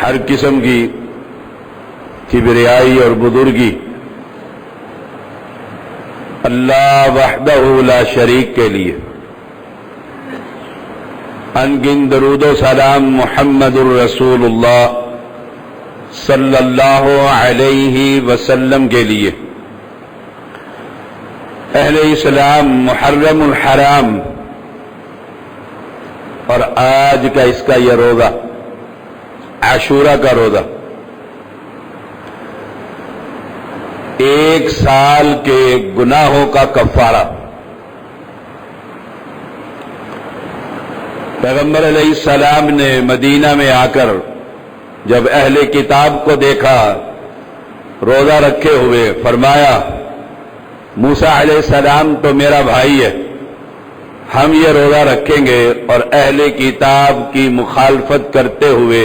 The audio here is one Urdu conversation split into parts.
ہر قسم کی کبریائی اور بزرگی اللہ وحدہ لا شریک کے لیے، انگن درود و سلام محمد الرسول اللہ صلی اللہ علیہ وسلم کے لیے، اہل اسلام محرم الحرام اور آج کا اس کا یہ روزہ عاشورہ کا روزہ 1 سال کے گناہوں کا کفارہ۔ پیغمبر علیہ السلام نے مدینہ میں آ کر جب اہل کتاب کو دیکھا روزہ رکھے ہوئے، فرمایا موسیٰ علیہ السلام تو میرا بھائی ہے، ہم یہ روزہ رکھیں گے اور اہل کتاب کی مخالفت کرتے ہوئے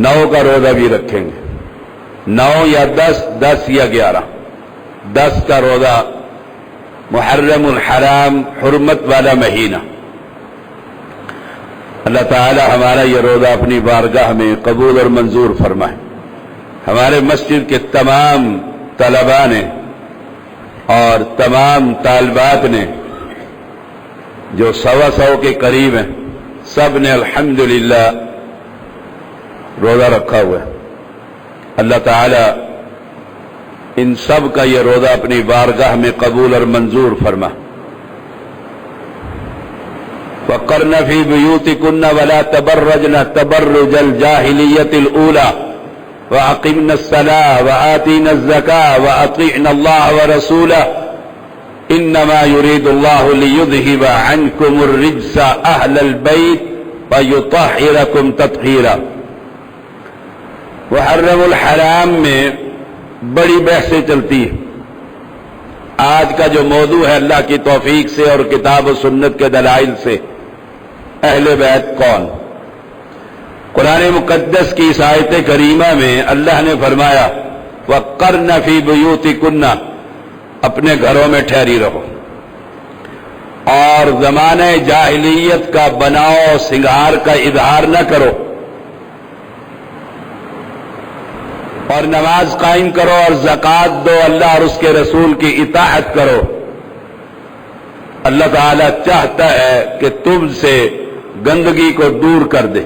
9 کا روزہ بھی رکھیں گے، 9 یا 10، 10 یا 11، 10 کا روزہ محرم الحرام حرمت والا مہینہ۔ اللہ تعالی ہمارا یہ روزہ اپنی بارگاہ میں قبول اور منظور فرمائے۔ ہمارے مسجد کے تمام طلباء نے اور تمام طالبات نے جو 125 کے قریب ہیں، سب نے الحمدللہ روزہ رکھا ہوا ہے۔ اللہ تعالی ان سب کا یہ روزہ اپنی بارگاہ میں قبول اور منظور فرما۔ وَقَرْنَ فِي بُيُوتِكُنَّ وَلَا تَبَرَّجْنَ تَبَرُّجَ الْجَاهِلِيَّةِ الْأُولَى وَأَقِمْنَ الصَّلَاةَ وَآتِينَ الزَّكَاةَ وَأَطِعْنَ اللَّهَ وَرَسُولَهُ إِنَّمَا يُرِيدُ اللَّهُ لِيُذْهِبَ عَنْكُمُ الرِّجْسَ أَهْلَ الْبَيْتِ وَيُطَهِّرَكُمْ تَطْهِيرًا۔ محرم الحرام میں بڑی بحثیں چلتی ہیں۔ آج کا جو موضوع ہے اللہ کی توفیق سے اور کتاب و سنت کے دلائل سے، اہل بیت کون؟ قرآن مقدس کی اس آیت کریمہ میں اللہ نے فرمایا وَقَرْنَ فِي بُيُوتِكُنَّ، اپنے گھروں میں ٹھہری رہو اور زمانہ جاہلیت کا بناؤ سنگار کا اظہار نہ کرو، اور نماز قائم کرو اور زکوٰۃ دو، اللہ اور اس کے رسول کی اطاعت کرو۔ اللہ تعالیٰ چاہتا ہے کہ تم سے گندگی کو دور کر دے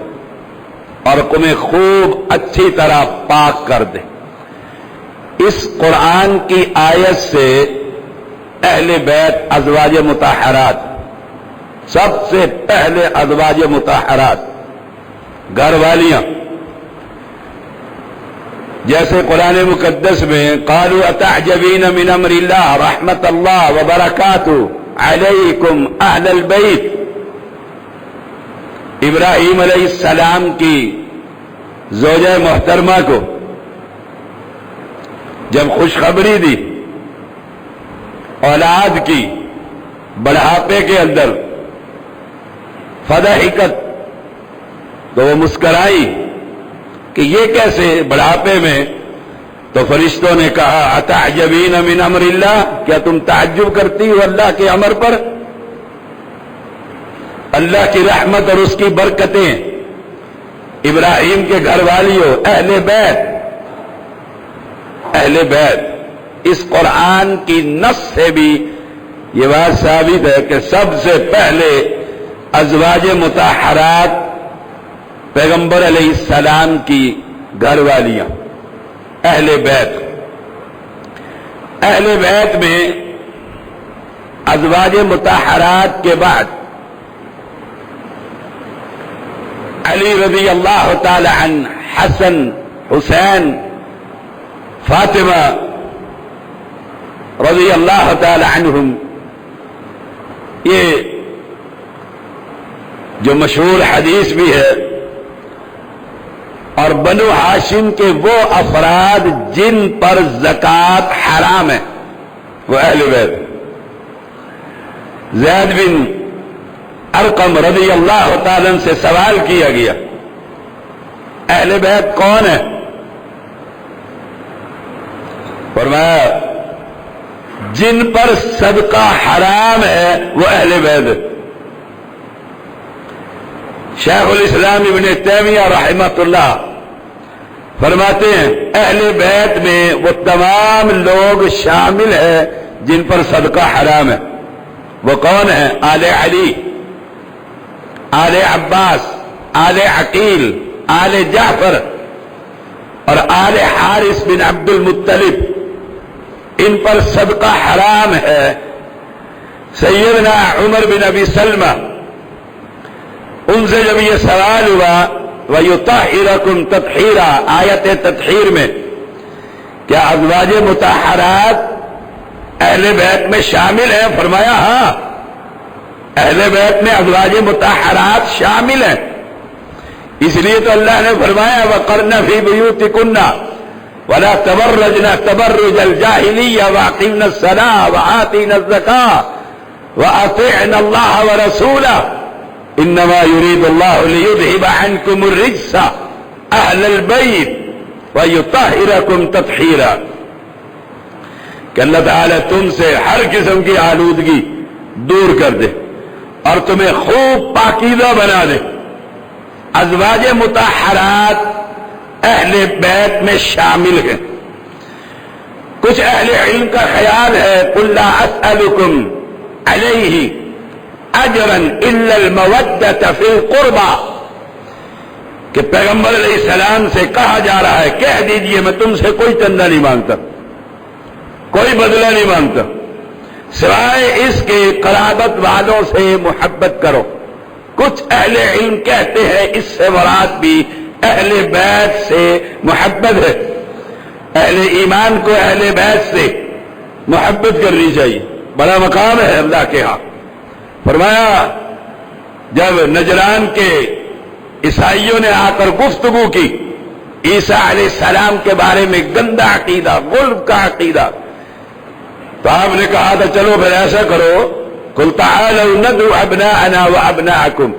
اور تمہیں خوب اچھی طرح پاک کر دے۔ اس قرآن کی آیت سے اہل بیت ازواج مطہرات، سب سے پہلے ازواج مطہرات گھر والیاں، جیسے قرآن مقدس میں قالوا اتعجبین من امر اللہ رحمت اللہ وبرکاتہ علیکم اہل البیت، ابراہیم علیہ السلام کی زوجہ محترمہ کو جب خوشخبری دی اولاد کی بڑھاپے کے اندر، فضحکت، تو وہ مسکرائی کہ یہ کیسے بڑھاپے میں؟ تو فرشتوں نے کہا اتعجبین من امر اللہ، کیا تم تعجب کرتی ہو اللہ کے امر پر؟ اللہ کی رحمت اور اس کی برکتیں ابراہیم کے گھر والیوں، اہل بیت، اہل بیت۔ اس قرآن کی نص سے بھی یہ بات ثابت ہے کہ سب سے پہلے ازواج مطہرات پیغمبر علیہ السلام کی گھر والیاں، اہل بیت۔ اہل بیت میں ازواج مطہرات کے بعد علی رضی اللہ تعالی عنہ، حسن، حسین، فاطمہ رضی اللہ تعالی عنہم، یہ جو مشہور حدیث بھی ہے، اور بنو ہاشم کے وہ افراد جن پر زکوٰۃ حرام ہے وہ اہل بیت۔ زید بن ارقم رضی اللہ تعالیٰ سے سوال کیا گیا اہل بیت کون ہے؟ فرمایا جن پر صدقہ حرام ہے وہ اہل بیت ہے۔ شیخ الاسلام ابن تیمیہ رحمۃ اللہ فرماتے ہیں اہل بیت میں وہ تمام لوگ شامل ہیں جن پر صدقہ حرام ہے. وہ کون ہیں؟ آل علی، آل عباس، آل عقیل، آل جعفر اور آل حارث بن عبد المطلب. ان پر صدقہ حرام ہے. سیدنا عمر بن ابی سلمہ ان سے جب یہ سوال ہوا وَيُطَهِّرَكُمْ تَطْهِيرًا آیت تطہیر میں کیا ازواج مطہرات اہل بیت میں شامل ہیں؟ فرمایا ہاں، اہل بیت میں ازواج مطہرات شامل ہیں. اس لیے تو اللہ نے فرمایا وَقَرْنَ فِي بُيُوتِكُنَّ وَلَا تَبَرَّجْنَ تَبَرُّجَ الْجَاهِلِيَّةِ وَأَقِمْنَ الصَّلَاةَ وَآتِينَ الزَّكَاةَ وَأَطِعْنَ اللَّهَ وَرَسُولَهُ انما يريد الله ليذهب عنكم الرجس اهل البيت ويطهركم تطهيرا کہ اللہ تعالیٰ تم سے ہر قسم کی آلودگی دور کر دے اور تمہیں خوب پاکیزہ بنا دے. ازواج مطہرات اہل بیت میں شامل ہیں. کچھ اہل علم کا خیال ہے قل لا اسألكم علیہ اجرا الا المودۃ فی القربى کہ پیغمبر علیہ السلام سے کہا جا رہا ہے کہہ دیجئے میں تم سے کوئی چندہ نہیں مانگتا، کوئی بدلہ نہیں مانگتا، سوائے اس کے قرابت والوں سے محبت کرو. کچھ اہل علم کہتے ہیں اس سے مراد بھی اہل بیت سے محبت ہے. اہل ایمان کو اہل بیت سے محبت کرنی چاہیے، بڑا مقام ہے اللہ کے ہاں. فرمایا جب نجران کے عیسائیوں نے آ کر گفتگو کی عیسیٰ علیہ السلام کے بارے میں گندا عقیدہ، غلب کا عقیدہ، تو آپ نے کہا تھا چلو پھر ایسا کرو قل تعالوا ندعو ابناءنا وابناءکم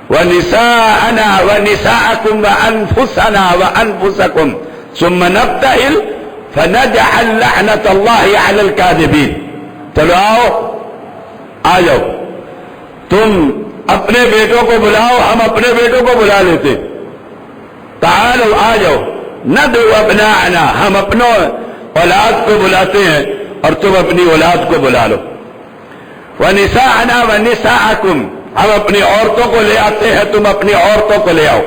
ونساءنا ونساءکم وانفسنا وانفسکم ثم نبتہل فنجعل لعنت اللہ علی الکاذبین. چلو آ جاؤ، تم اپنے بیٹوں کو بلاؤ، ہم اپنے بیٹوں کو بلا لیتے. تعالوا آ جاؤ ندعو ابناءنا، ہم اپنوں اولاد کو بلاتے ہیں اور تم اپنی اولاد کو بلا لو. ونساءنا ونساءکم، ہم اپنی عورتوں کو لے آتے ہیں، تم اپنی عورتوں کو لے آؤ.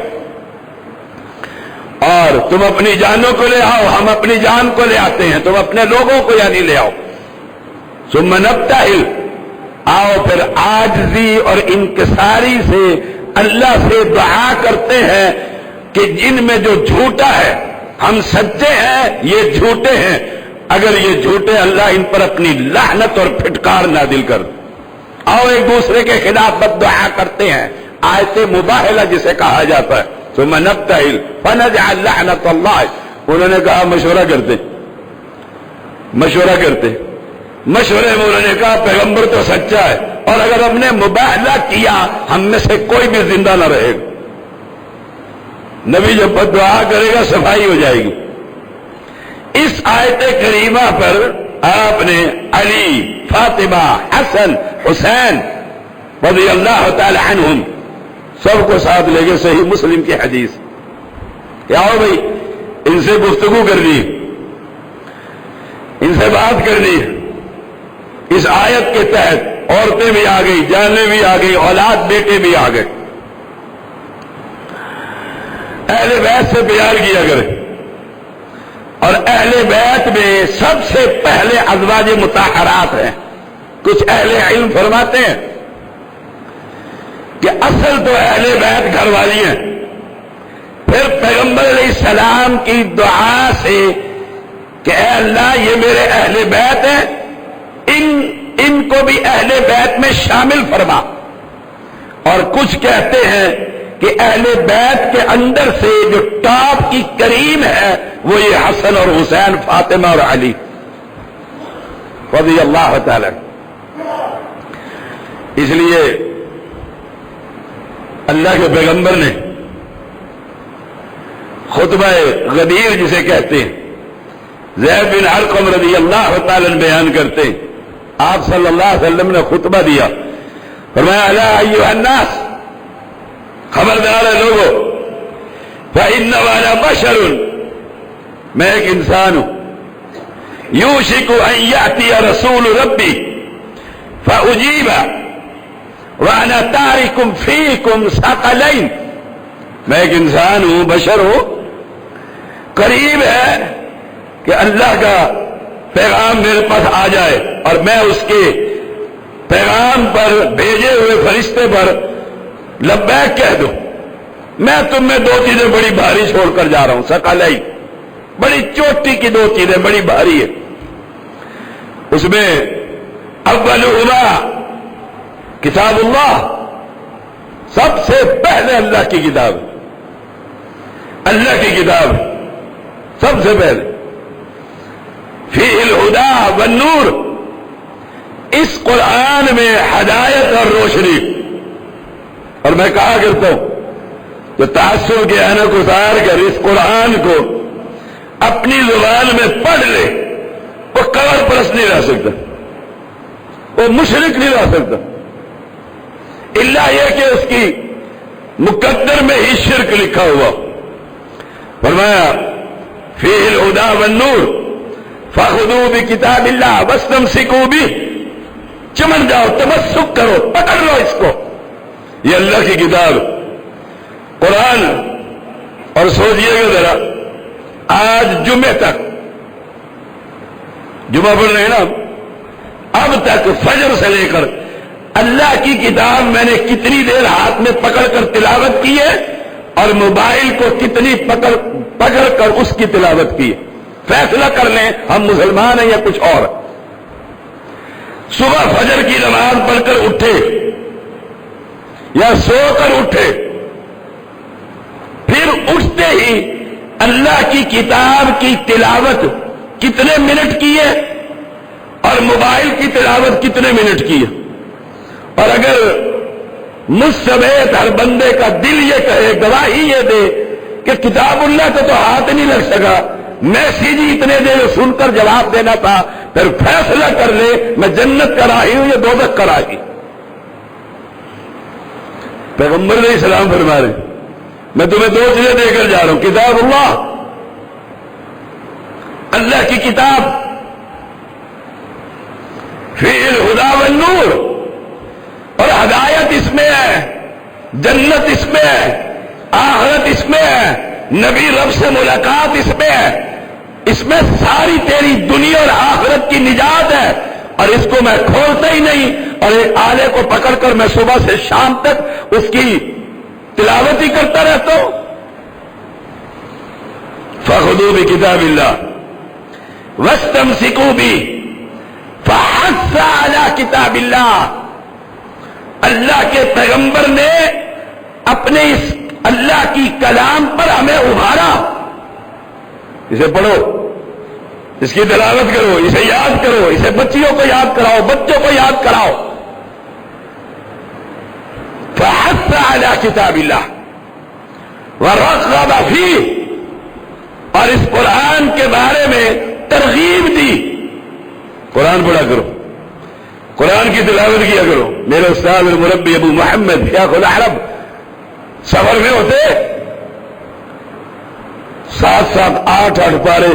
اور تم اپنی جانوں کو لے آؤ، ہم اپنی جان کو لے آتے ہیں، تم اپنے لوگوں کو یعنی لے آؤ. ثم نبتہل، آؤ پھر عاجزی اور انکساری سے اللہ سے دعا کرتے ہیں کہ جن میں جو جھوٹا ہے، ہم سچے ہیں یہ جھوٹے ہیں، اگر یہ جھوٹے اللہ ان پر اپنی لعنت اور پھٹکار نازل کر. آؤ ایک دوسرے کے خلاف بد دعا کرتے ہیں، آیت مباہلہ جسے کہا جاتا ہے. ثم نبتہل فنجعل لعنت اللہ. انہوں نے کہا مشورہ کرتے، مشورے میں انہوں نے کہا پیغمبر تو سچا ہے اور اگر ہم نے مباہلہ کیا ہم میں سے کوئی بھی زندہ نہ رہے گا. نبی جب بد دعا کرے گا صفائی ہو جائے گی. اس آیت کریمہ پر آپ نے علی، فاطمہ، حسن، حسین رضی اللہ تعالی عنہم سب کو ساتھ لے کے صحیح مسلم کی حدیث کیا ہو بھائی ان سے گفتگو کرنی، ان سے بات کرنی. اس آیت کے تحت عورتیں بھی آ گئی، جانیں بھی آ گئی، اولاد بیٹے بھی آ گئے. اہل بیت سے پیار کیا کرے. اور اہل بیت میں سب سے پہلے ازواج مطہرات ہیں. کچھ اہل علم فرماتے ہیں کہ اصل تو اہل بیت گھر والی ہیں، پھر پیغمبر علیہ السلام کی دعا سے کہ اے اللہ یہ میرے اہل بیت ہیں، ان کو بھی اہل بیت میں شامل فرما. اور کچھ کہتے ہیں کہ اہل بیت کے اندر سے جو ٹاپ کی کریم ہے وہ یہ حسن اور حسین، فاطمہ اور علی رضی اللہ تعالی. اس لیے اللہ کے پیغمبر نے خطبہ غدیر جسے کہتے ہیں، زید بن ارقم رضی اللہ تعالی بیان کرتے ہیں، آپ صلی اللہ علیہ وسلم نے خطبہ دیا، فرمایا الا ایھا الناس خبردار ہے لوگوں، فَإِنَّمَا أَنَا بَشَرٌ، میں ایک انسان ہوں، يُوشِكُ أَن يَأْتِيَ رَسُولُ رَبِّي فَأُجِيبَ وَأَنَا تَارِكٌ فِيكُمْ ثَقَلَيْنِ، میں ایک انسان ہوں، بشر ہوں، قریب ہے کہ اللہ کا پیغام میرے پاس آ جائے اور میں اس کے پیغام پر بھیجے ہوئے فرشتے پر لبیک کہہ دوں۔ میں تم میں دو چیزیں بڑی بھاری چھوڑ کر جا رہا ہوں، ثقلین، بڑی چوٹی کی دو چیزیں بڑی بھاری ہے۔ اس میں اولہما کتاب اللہ، سب سے پہلے اللہ کی کتاب، اللہ کی کتاب سب سے پہلے، فیہ الہدی والنور، اس قرآن میں ہدایت اور روشنی۔ اور میں کہا کرتا ہوں جو تعصب کے اینک اتار کر اس قرآن کو اپنی زبان میں پڑھ لے وہ قبر پرست نہیں رہ سکتا، وہ مشرک نہیں رہ سکتا، الا یہ کہ اس کی مقدر میں ہی شرک لکھا ہوا۔ فرمایا فیہ الہدی والنور فخذوا بکتاب اللہ واستمسکوا بہ، چمن جاؤ، تمسک کرو، پکڑ لو اس کو، یہ اللہ کی کتاب قرآن۔ اور سوچئے گا ذرا، آج جمعے تک، جمعہ پڑھ رہے ہیں نا، اب تک فجر سے لے کر اللہ کی کتاب میں نے کتنی دیر ہاتھ میں پکڑ کر تلاوت کی ہے اور موبائل کو کتنی پکڑ کر اس کی تلاوت کی ہے۔ فیصلہ کر لیں ہم مسلمان ہیں یا کچھ اور۔ صبح فجر کی نماز پڑھ کر اٹھے یا سو کر اٹھے، پھر اٹھتے ہی اللہ کی کتاب کی تلاوت کتنے منٹ کی ہے اور موبائل کی تلاوت کتنے منٹ کی ہے؟ اور اگر مجھ سمیت ہر بندے کا دل یہ کہے، گواہی یہ دے کہ کتاب اللہ کو تو ہاتھ نہیں لگ سکا، میسیج ہی اتنے دیر سن کر جواب دینا تھا، پھر فیصلہ کر لے میں جنت کا راہی ہوں یا دوزخ کا راہی۔ پیغمبر علیہ السلام فرما رہے میں تمہیں دو چیزیں دے کر جا رہا ہوں، کتاب اللہ، اللہ کی کتاب، فیہ الہدی والنور، اور ہدایت اس میں ہے، جنت اس میں ہے، آخرت اس میں ہے، نبی رب سے ملاقات اس میں ہے، اس میں ساری تیری دنیا اور آخرت کی نجات ہے، اور اس کو میں کھولتا ہی نہیں، اور ایک آلے کو پکڑ کر میں صبح سے شام تک اس کی تلاوت ہی کرتا رہتا ہوں۔ فخذوا بکتاب اللہ واستمسکوا بہ فحث علی کتاب اللہ، اللہ کے پیغمبر نے اپنے اس اللہ کی کلام پر ہمیں ابھارا، اسے پڑھو، اس کی تلاوت کرو، اسے یاد کرو، اسے بچیوں کو یاد کراؤ، بچوں کو یاد کراؤ۔ فحث علی کتاب اللہ ورغب فیہ، اور اس قرآن کے بارے میں ترغیب دی، قرآن پڑھا کرو، قرآن کی تلاوت کیا کرو۔ میرے استاد المربی ابو محمد شیخ العرب سفر میں ہوتے 7-7 8-8 پارے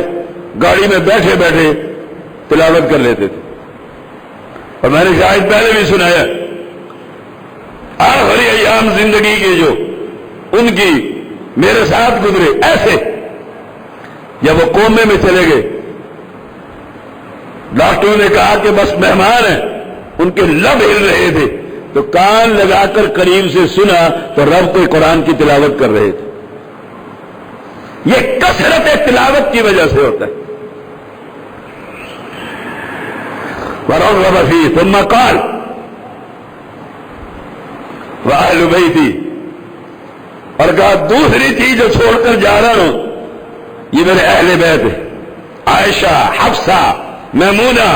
گاڑی میں بیٹھے بیٹھے تلاوت کر لیتے تھے، اور میں نے شاید پہلے بھی سنایا، آخری ایام زندگی کے جو ان کی میرے ساتھ گزرے ایسے، جب وہ کومے میں چلے گئے، ڈاکٹروں نے کہا کہ بس مہمان ہیں، ان کے لب ہل رہے تھے، تو کان لگا کر قریب سے سنا تو رب کو قرآن کی تلاوت کر رہے تھے۔ یہ کثرت تلاوت کی وجہ سے ہوتا ہے۔ ورغب فیہ ثم قال وأہل بیتی، اور کہا دوسری چیز جو چھوڑ کر جا رہا ہوں یہ میرے اہل بیت ہے، عائشہ، حفصہ، میمونہ،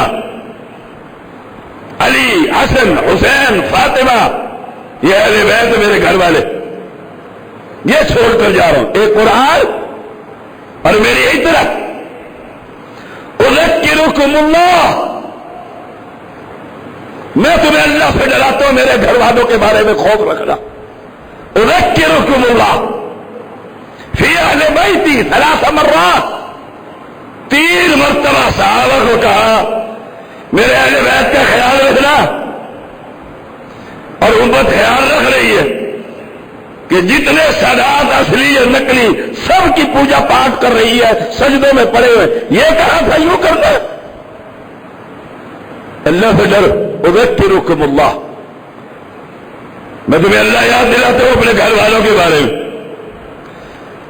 علی، حسن، حسین، فاطمہ، یہ اہل بیت میرے گھر والے، یہ چھوڑ کر جا رہا ہوں، ایک قرآن اور میری اطاعت۔ اذکرکم اللہ، میں تمہیں اللہ سے ڈراتا ہوں، میرے گھر والوں کے بارے میں خوف رکھنا۔ اذکرکم اللہ فی اہل بیتی 3 مرات، 3 مرتبہ صحابہ کو کہا میرے اہل بیت کا خیال رکھنا، اور امت خیال رکھ رہی ہے کہ جتنے سادات اصلی یا نقلی سب کی پوجا پاٹ کر رہی ہے، سجدوں میں پڑے ہوئے، یہ کہا تھا یوں کرنا۔ اللہ سے ڈر، اذکرکم اللہ، میں تمہیں اللہ یاد دلاتا ہوں اپنے گھر والوں کے بارے میں۔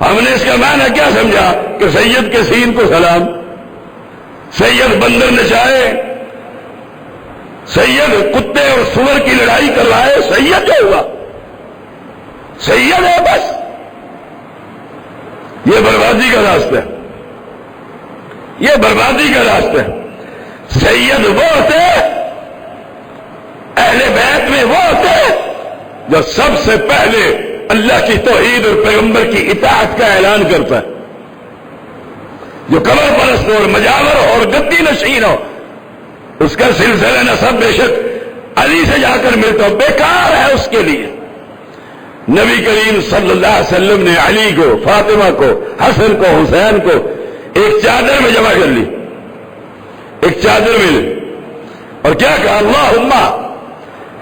ہم نے اس کا معنی کیا سمجھا کہ سید کے سین کو سلام، سید بندر نچائے، سید کتے اور سور کی لڑائی کروائے، سید کیا ہوا؟ سید ہے بس۔ یہ بربادی کا راستہ ہے، یہ بربادی کا راستہ ہے۔ سید وہ ہوتے، اہل بیت میں وہ ہوتے جو سب سے پہلے اللہ کی توحید اور پیغمبر کی اطاعت کا اعلان کرتا ہے، جو قبر پرست ہو اور مجاور ہو اور گدی نشین ہو، اس کا سلسلہ نسب بے شک علی سے جا کر ملتا ہو، بیکار ہے اس کے لیے۔ نبی کریم صلی اللہ علیہ وسلم نے علی کو، فاطمہ کو، حسن کو، حسین کو ایک چادر میں جمع کر لی، ایک چادر میں لی، اور کیا کہا؟ اللہم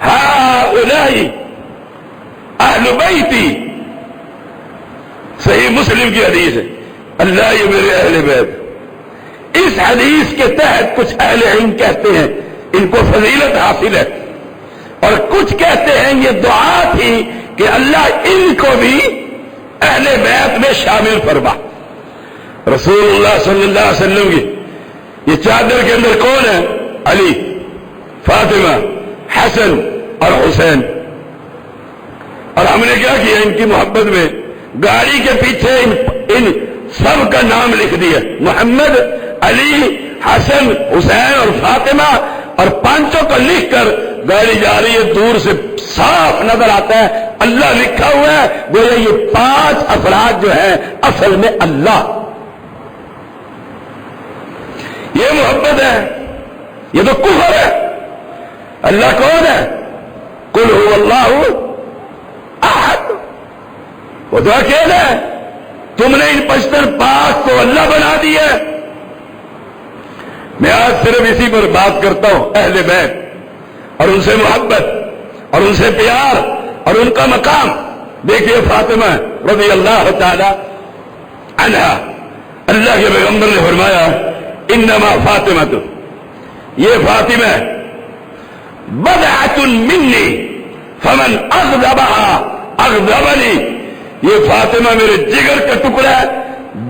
ہؤلاء اہل بیتی، صحیح مسلم کی حدیث ہے، اللہ یہ میرے اہل بیت۔ اس حدیث کے تحت کچھ اہل علم کہتے ہیں ان کو فضیلت حاصل ہے، اور کچھ کہتے ہیں یہ دعا تھی کہ اللہ ان کو بھی اہل بیت میں شامل فرما۔ رسول اللہ صلی اللہ علیہ وسلم کی یہ چادر کے اندر کون ہے؟ علی، فاطمہ، حسن اور حسین۔ اور ہم نے کیا کیا؟ ان کی محبت میں گاڑی کے پیچھے ان سب کا نام لکھ دیا، محمد، علی، حسن، حسین اور فاطمہ، اور 5 کو لکھ کر گاڑی جا رہی ہے، دور سے صاف نظر آتا ہے اللہ لکھا ہوا ہے، گویا یہ 5 افراد جو ہیں اصل میں اللہ۔ یہ محبت ہے، یہ تو کفر ہے۔ اللہ کون ہے؟ قل هو اللہ احد، وہ تو اکیلا ہے۔ تم نے ان 75 کو اللہ بنا دیا۔ میں آج صرف اسی پر بات کرتا ہوں، اہل بیت اور ان سے محبت اور ان سے پیار اور ان کا مقام۔ دیکھیے فاطمہ رضی اللہ تعالی عنہا، اللہ کے پیغمبر نے فرمایا انما فاطمہ، یہ فاطمہ بضعۃ منی فمن اغضبها اغضبنی، یہ فاطمہ میرے جگر کا ٹکڑا ہے،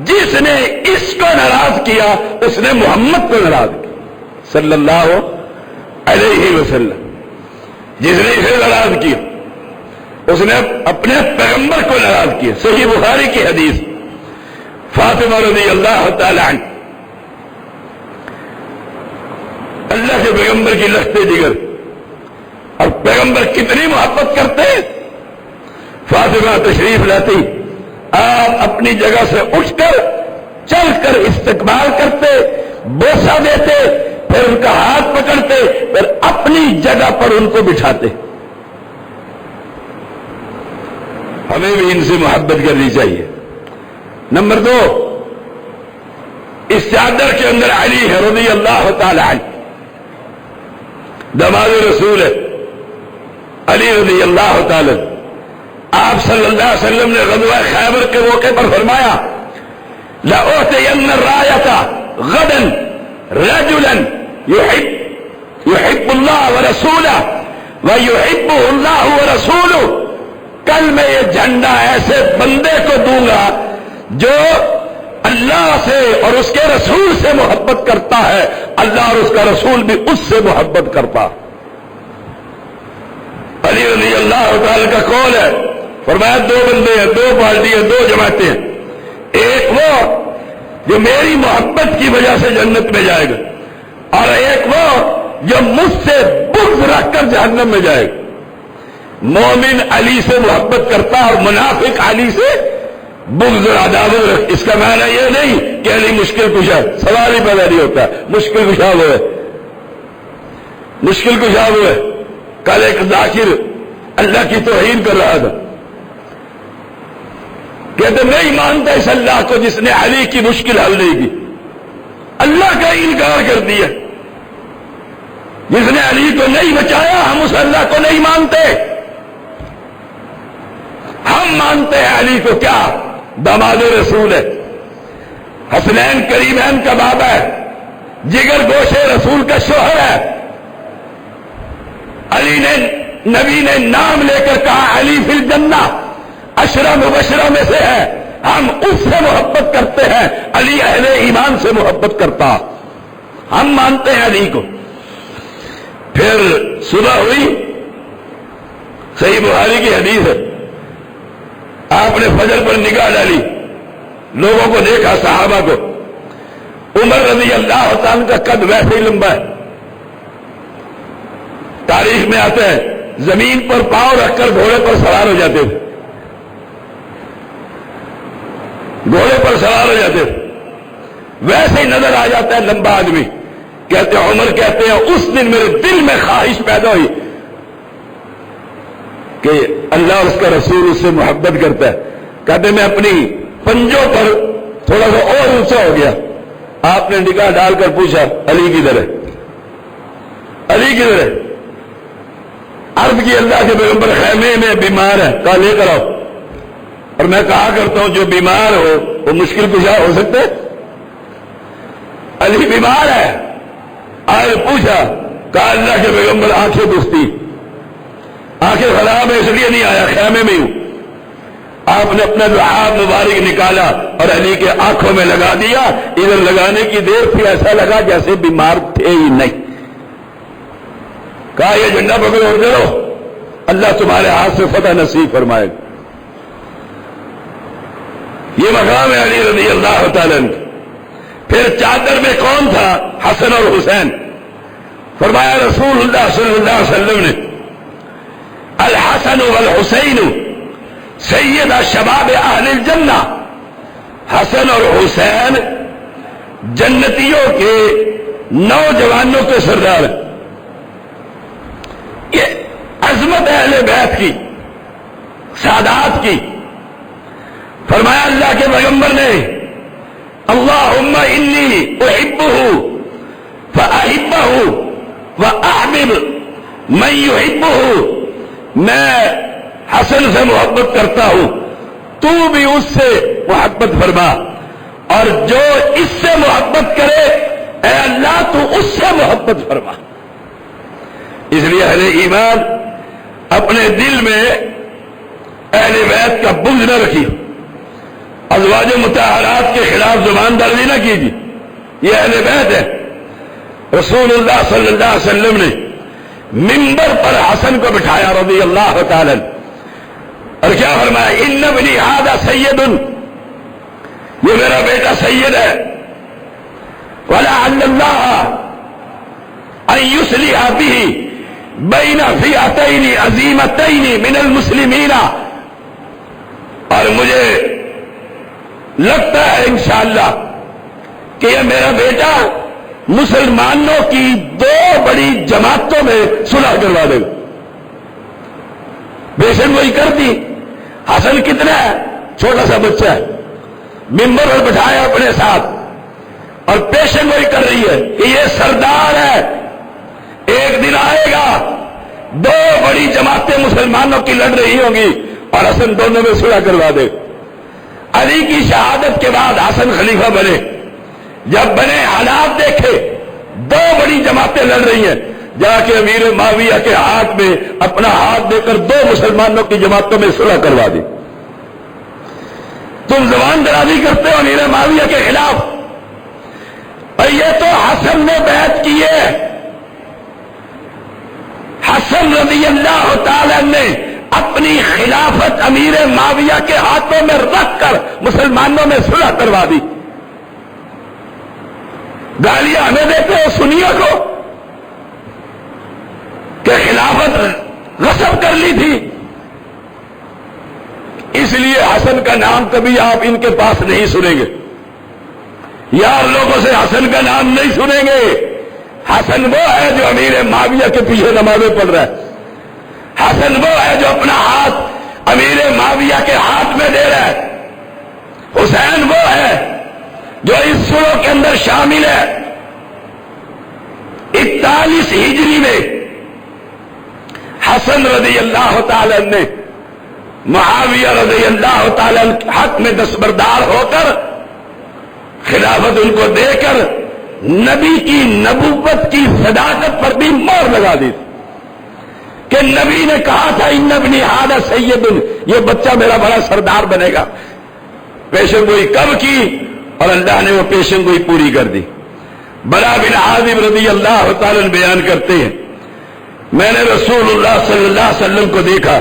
جس نے اس کو ناراض کیا اس نے محمد کو ناراض کیا صلی اللہ علیہ وسلم۔ جس نے اسے ناراض کیا اس نے اپنے پیغمبر کو ناراض کیا۔ صحیح بخاری کی حدیث، فاطمہ رضی اللہ تعالی عنہ اللہ کے پیغمبر کی لخت جگر، اور پیغمبر کتنی محبت کرتے، فاطمہ تشریف لاتی، آپ اپنی جگہ سے اٹھ کر چل کر استقبال کرتے، بوسہ دیتے، پھر ان کا ہاتھ پکڑتے، پھر اپنی جگہ پر ان کو بٹھاتے۔ ہمیں بھی ان سے محبت کرنی چاہیے۔ نمبر 2، اس چادر کے اندر علی ہے رضی اللہ تعالی عنہ، داماد رسول ہے علی رضی اللہ تعالی عنہ۔ آپ صلی اللہ علیہ وسلم نے غزوہ خیبر کے موقع پر فرمایا لَأُعْطِيَنَّ الرَّایَةَ غَدًا رَجُلًا يُحِبُّ اللَّهَ وَرَسُولَهُ وَيُحِبُّهُ اللَّهُ وَرَسُولُهُ، کل میں یہ جھنڈا ایسے بندے کو دوں گا جو اللہ سے اور اس کے رسول سے محبت کرتا ہے، اللہ اور اس کا رسول بھی اس سے محبت کرتا۔ علی رضی اللہ تعالی کا قول ہے، فرمایا 2 بندے ہیں، 2 پارٹیاں، 2 جماعتیں ہیں، ایک وہ جو میری محبت کی وجہ سے جنت میں جائے گا، اور ایک وہ جو مجھ سے بغض رکھ کر جہنم میں جائے گا۔ مومن علی سے محبت کرتا اور منافق علی سے بغض اور عداوت رکھ۔ اس کا معنی یہ نہیں کہ علی مشکل کشا، سوال ہی پیدا نہیں ہوتا، مشکل کشا وہ ہے، مشکل کشا وہ ہے۔ کل ایک ذاکر اللہ کی توہین کر رہا تھا، کہتے نہیں مانتا اس اللہ کو جس نے علی کی مشکل حل نہیں کی، اللہ کا انکار کر دیا، جس نے علی کو نہیں بچایا ہم اس اللہ کو نہیں مانتے، ہم مانتے ہیں علی کو کیا داماد رسول ہے، حسنین کریمین کا بابا ہے، جگر گوشے رسول کا شوہر ہے، علی نے نبی نے نام لے کر کہا علی فی الجنہ، عشرہ مبشرہ میں سے ہے، ہم اس سے محبت کرتے ہیں، علی اہل ایمان سے محبت کرتا، ہم مانتے ہیں علی کو۔ پھر صبح ہوئی، صحیح بخاری کی حدیث ہے، آپ نے فجر پر نگاہ ڈالی، لوگوں کو دیکھا، صحابہ کو، عمر رضی اللہ تعالیٰ کا قد ویسے ہی لمبا ہے، تاریخ میں آتا ہے زمین پر پاؤں رکھ کر گھوڑے پر سوار ہو جاتے تھے، گھوڑے پر سوار ہو جاتے تھے، ویسے ہی نظر آ جاتا ہے لمبا آدمی۔ کہتے ہیں عمر کہتے ہیں اس دن میرے دل میں خواہش پیدا ہوئی کہ اللہ اور اس کا رسول اس سے محبت کرتا ہے، کہتے میں اپنی پنجوں پر تھوڑا سا اور اونچا ہو گیا، آپ نے نگاہ ڈال کر پوچھا علی کدھر ہے، علی کدھر ہے؟ عرض کی اللہ کے پیغمبر خیمے میں بیمار ہے، کہا لے کر آؤ، اور میں کہا کرتا ہوں جو بیمار ہو وہ مشکل کشا ہو سکتے، علی بیمار ہے، آئے پوچھا، کہا اللہ کے پیغمبر آنکھیں دستی، آنکھیں خراب ہے اس لیے نہیں آیا، خیمے میں ہوں۔ آپ نے اپنا لحاف مبارک نکالا اور علی کے آنکھوں میں لگا دیا، ادھر لگانے کی دیر تھی ایسا لگا جیسے بیمار تھے ہی نہیں، کہا یہ جھنڈا پکڑو اور چلو، اللہ تمہارے ہاتھ سے فتح نصیب فرمائے گا۔ یہ مقام ہے علی رضی اللہ تعالیٰ عنہ۔ پھر چادر میں کون تھا؟ حسن اور حسین۔ فرمایا رسول اللہ صلی اللہ علیہ وسلم نے الحسن والحسین سید شباب اہل الجنہ، حسن اور حسین جنتیوں کے نوجوانوں کے سردار ہیں۔ یہ عظمت اہل بیت کی، سادات کی۔ فرمایا اللہ کے پیغمبر نے اللہم انی احبہ فاحبہ واحبب من یحبہ، میں حسن سے محبت کرتا ہوں، تو بھی اس سے محبت فرما، اور جو اس سے محبت کرے اے اللہ تو اس سے محبت فرما۔ اس لیے اہل ایمان اپنے دل میں اہل بیت کا بغض نہ رکھی، ازواج مطہرات کے خلاف زبان درزی نہ کیجیے، یہ اہل بیت ہے۔ رسول اللہ صلی اللہ علیہ وسلم نے منبر پر حسن کو بٹھایا رضی اللہ تعالی عنہ، اور کیا فرمایا ان ابنی ھذا سید، یہ میرا بیٹا سید ہے، ولعل اللہ ان یصلح به بین فئتین عظیمتین من المسلمین، اور مجھے لگتا ہے انشاءاللہ کہ یہ میرا بیٹا مسلمانوں کی دو بڑی جماعتوں میں صلح کروا دے گا۔ بے شک وہی کر دی۔ حسن کتنا ہے؟ چھوٹا سا بچہ ہے، ممبر پر بٹھایا اپنے ساتھ، اور پیشن وہی کر رہی ہے کہ یہ سردار ہے، ایک دن آئے گا دو بڑی جماعتیں مسلمانوں کی لڑ رہی ہوں گی اور حسن دونوں میں صلح کروا دے۔ علی کی شہادت کے بعد حسن خلیفہ بنے، جب بنے حالات دیکھے دو بڑی جماعتیں لڑ رہی ہیں، جا کے امیر معاویہ کے ہاتھ میں اپنا ہاتھ دے کر دو مسلمانوں کی جماعتوں میں صلح کروا دی۔ تم زبان درازی کرتے ہو امیر معاویہ کے خلاف، اور یہ تو حسن نے بیعت کی ہے۔ حسن رضی اللہ تعالی نے اپنی خلافت امیر معاویہ کے ہاتھوں میں رکھ کر مسلمانوں میں صلح کروا دی۔ گالیاں ہمیں دیتے ہو سنیوں کو کہ خلافت غصب کر لی تھی، اس لیے حسن کا نام کبھی آپ ان کے پاس نہیں سنیں گے، یار لوگوں سے حسن کا نام نہیں سنیں گے۔ حسن وہ ہے جو امیر معاویہ کے پیچھے نمازیں پڑھ رہا ہے، حسن وہ ہے جو اپنا ہاتھ امیر معاویہ کے ہاتھ میں دے رہا ہے، حسین وہ ہے جو اس سورہ کے اندر شامل ہے 41 ہجری میں حسن رضی اللہ تعالی نے معاویہ رضی اللہ تعالی کے حق میں دستبردار ہو کر خلافت ان کو دے کر نبی کی نبوت کی صداقت پر بھی مہر لگا دی کہ نبی نے کہا تھا ان ابنی ھذا سید، یہ بچہ میرا بڑا سردار بنے گا۔ پیشن گوئی کب کی اور اللہ نے وہ پیشن گوئی پوری کر دی۔ برا بن عازب رضی اللہ تعالی عنہ بیان کرتے ہیں میں نے رسول اللہ صلی اللہ علیہ وسلم کو دیکھا،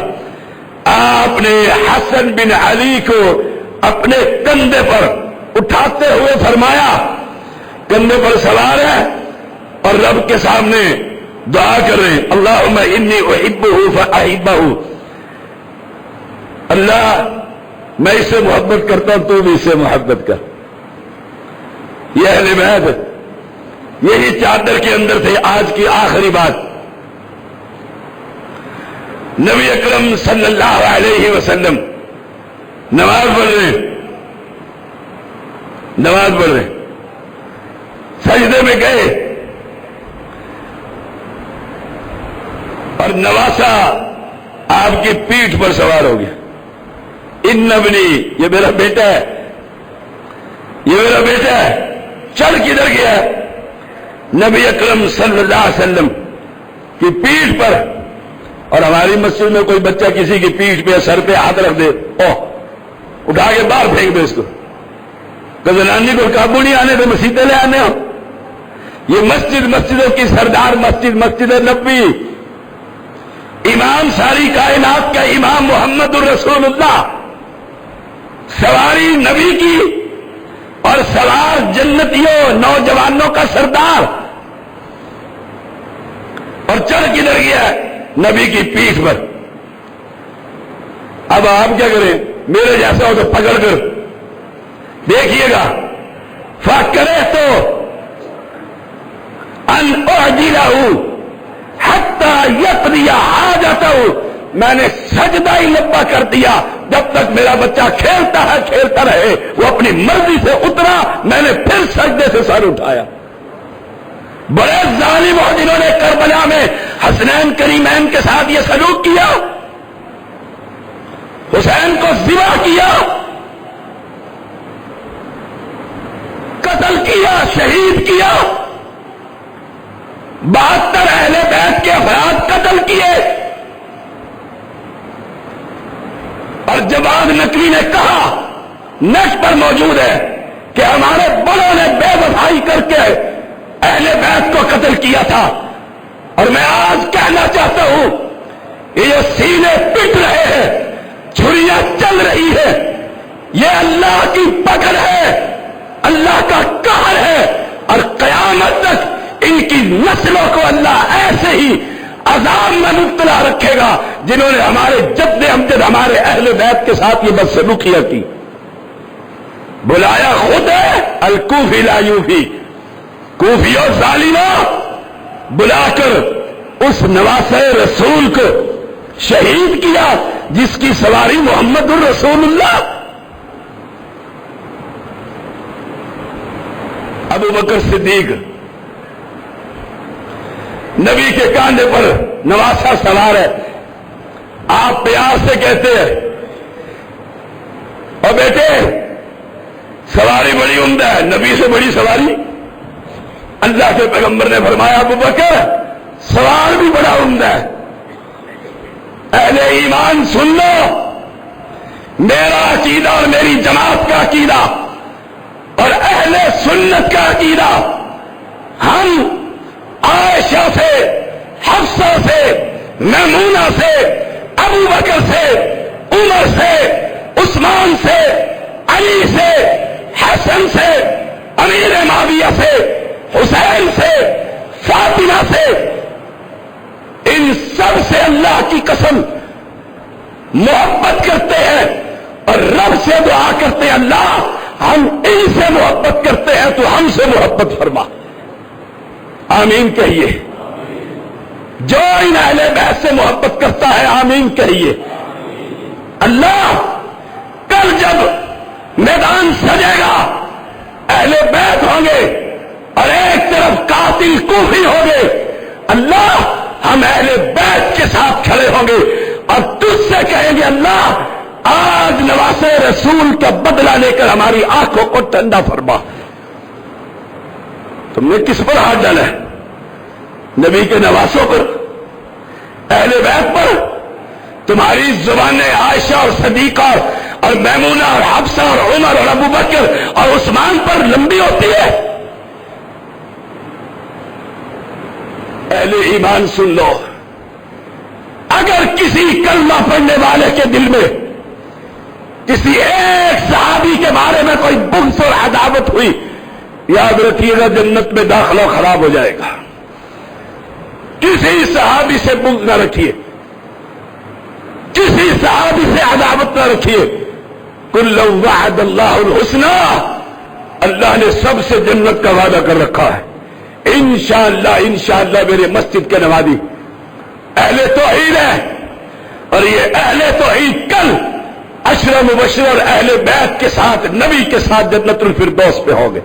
آپ نے حسن بن علی کو اپنے کندھے پر اٹھاتے ہوئے فرمایا، کندھے پر سوار ہے اور رب کے سامنے دعا کر رہے ہیں اللہم انی احبہ فاحبہ، اللہ میں اس سے محبت کرتا ہوں تو بھی اس سے محبت کر۔ یہ اہل بیت یہی چادر کے اندر تھے۔ آج کی آخری بات، نبی اکرم صلی اللہ علیہ وسلم نماز پڑھ رہے سجدے میں گئے اور نواسا آپ کی پیٹھ پر سوار ہو گیا۔ ان ابنی، یہ میرا بیٹا ہے، یہ میرا بیٹا ہے، چڑھ کدھر گیا؟ نبی اکرم صلی اللہ علیہ وسلم کی پیٹھ پر۔ اور ہماری مسجد میں کوئی بچہ کسی کی پیٹھ پہ سر پہ ہاتھ رکھ دے، اٹھا کے باہر پھینک دے اس کو، کہ زنانی کو قابو نہیں آنے تو مسجدیں لے آنے ہو۔ یہ مسجد مسجدوں کی سردار مسجد، مسجد نبوی، امام ساری کائنات کا امام محمد الرسول اللہ، سواری نبی کی اور سوار جنتیوں نوجوانوں کا سردار، اور چڑھ کدھر گیا؟ نبی کی پیٹھ پر۔ اب آپ کیا کریں؟ میرے جیسا ہو تو پکڑ کر دیکھیے گا، فکرے تو ان اعجلہ حتی یقضی حاجتہ، میں نے سجدہ ہی لمبا کر دیا جب تک میرا بچہ کھیلتا ہے کھیلتا رہے۔ وہ اپنی مرضی سے اترا، میں نے پھر سجدے سے سر اٹھایا۔ بڑے ظالم ہو جنہوں نے کربلا میں حسنین کریمین کے ساتھ یہ سلوک کیا، حسین کو ذبح کیا، قتل کیا، شہید کیا، 72 اہل بیت کے افراد قتل کیے۔ اور جواد نقوی نے کہا، نیٹ پر موجود ہے، کہ ہمارے بڑوں نے بے وفائی کر کے اہل بیت کو قتل کیا تھا۔ اور میں آج کہنا چاہتا ہوں، یہ جو سینے پٹ رہے ہیں، چھریاں چل رہی ہے، یہ اللہ کی پکڑ ہے، اللہ کا قہر ہے، اور قیامت تک ان کی نسلوں کو اللہ ایسے ہی عذاب میں مبتلا رکھے گا جنہوں نے ہمارے جد امجد ہمارے اہل بیت کے ساتھ یہ بدسلوکیاں کی۔ بلایا خود ہے الکوفی لا یوفی، کوفی اور ظالموں، بلا کر اس نواسہ رسول کو شہید کیا جس کی سواری محمد الرسول اللہ۔ ابو بکر صدیق نبی کے کاندھے پر نواسہ سوار ہے، آپ پیار سے کہتے ہیں، اور بیٹے سواری بڑی عمدہ ہے، نبی سے بڑی سواری؟ اللہ کے پیغمبر نے فرمایا ابو بکر سوار بھی بڑا عمدہ ہے۔ اہل ایمان سن لو، میرا عقیدہ اور میری جماعت کا عقیدہ اور اہل سنت کا عقیدہ، ہم عائشہ سے، حفصہ سے، میمونہ سے، ابو بکر سے، عمر سے، عثمان سے، علی سے، حسن سے، امیر معاویہ سے، حسین سے، فاطمہ سے، ان سب سے اللہ کی قسم محبت کرتے ہیں اور رب سے دعا کرتے ہیں اللہ ہم ان سے محبت کرتے ہیں تو ہم سے محبت فرما۔ آمین کہیے۔ جو ان اہل بیت سے محبت کرتا ہے آمین کہیے۔ اللہ کل جب میدان سجے گا، اہل بیت ہوں گے اور ایک طرف قاتل کوفی ہوں گے۔ اللہ ہم اہل بیت کے ساتھ کھڑے ہوں گے اور تجھ سے کہیں گے اللہ آج نواسے رسول کا بدلہ لے کر ہماری آنکھوں کو ٹھنڈا فرما۔ تم نے کس پر ہاتھ ڈالا ہے؟ نبی کے نواسوں پر، اہل بیت پر؟ تمہاری زبانیں عائشہ اور صدیقہ اور میمونہ اور حفصہ اور عمر اور ابو بکر اور عثمان پر لمبی ہوتی ہے؟ اہل ایمان سن لو، اگر کسی کلمہ پڑھنے والے کے دل میں کسی ایک صحابی کے بارے میں کوئی بغض اور عداوت ہوئی، یاد رکھیے گا جنت میں داخلہ خراب ہو جائے گا۔ کسی صحابی سے بغض نہ رکھیے، کسی صحابی سے عداوت نہ رکھیے۔ کل وعد اللہ الحسنى، اللہ نے سب سے جنت کا وعدہ کر رکھا ہے۔ انشاءاللہ میرے مسجد کے نوادی اہل توحید ہے، اور یہ اہل توحید کل عشرہ مبشرہ اور اہل بیت کے ساتھ، نبی کے ساتھ جنت الفردوس پہ ہوں گے۔